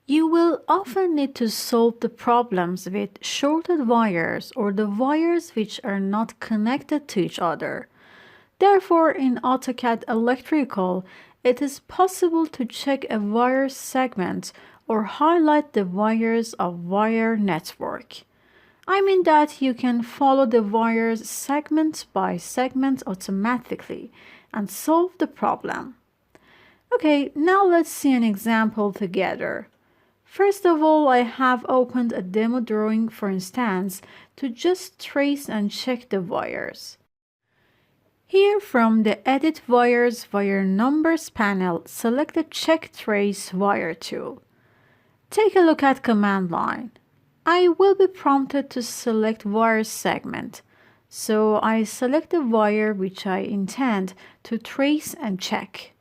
You will often need to solve the problems with shorted wires or the wires which are not connected to each other. Therefore, in AutoCAD Electrical, it is possible to check a wire segment or highlight the wires of wire network. I mean that you can follow the wires segment by segment automatically and solve the problem. Okay, now let's see an example together. First of all, I have opened a demo drawing, for instance, to just trace and check the wires. Here from the Edit Wires Wire Numbers panel, select the Check Trace Wire tool. Take a look at command line. I will be prompted to select wire segment, so I select the wire which I intend to trace and check.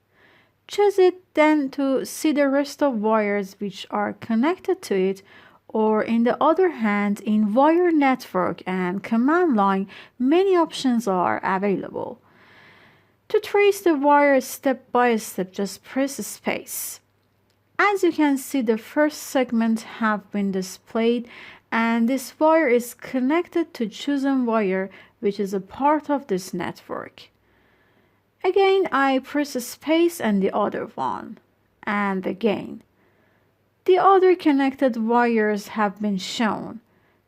Choose it then to see the rest of wires which are connected to it, or in the other hand, in wire network and command line, many options are available. To trace the wire step by step, just press space. As you can see, the first segment have been displayed and this wire is connected to chosen wire which is a part of this network. Again, I press space and the other one, and again. The other connected wires have been shown.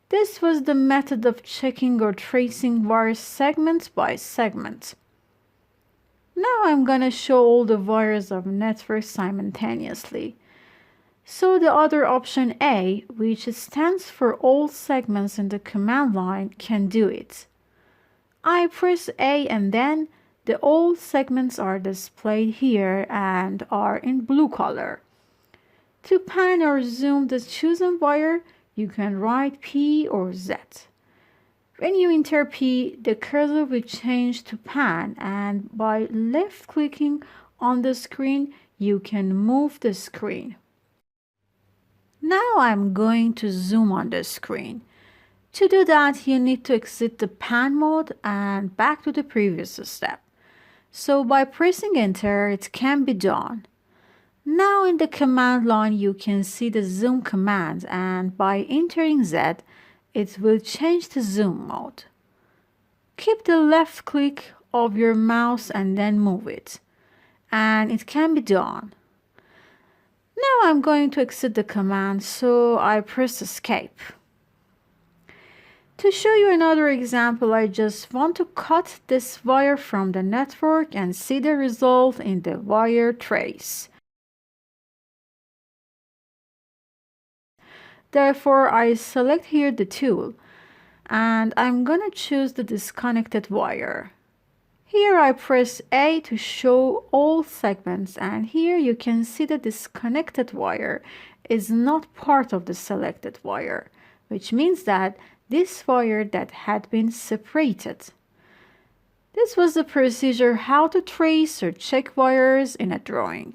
This was the method of checking or tracing wires segment by segment. Now I'm gonna show all the wires of network simultaneously. So the other option A, which stands for all segments in the command line, can do it. I press A and then the all segments are displayed here and are in blue color. To pan or zoom the chosen wire, you can write P or Z. When you enter P, the cursor will change to pan, and by left-clicking on the screen, you can move the screen. Now I'm going to zoom on the screen. To do that, you need to exit the pan mode and back to the previous step. So by pressing enter, it can be done. Now in the command line, you can see the zoom command, and by entering Z, it will change the zoom mode. Keep the left click of your mouse and then move it. And it can be done. Now I'm going to exit the command, so I press escape. To show you another example, I just want to cut this wire from the network and see the result in the wire trace. Therefore, I select here the tool, and I'm gonna choose the disconnected wire. Here I press A to show all segments, and here you can see the disconnected wire is not part of the selected wire, which means that this wire that had been separated. This was the procedure how to trace or check wires in a drawing.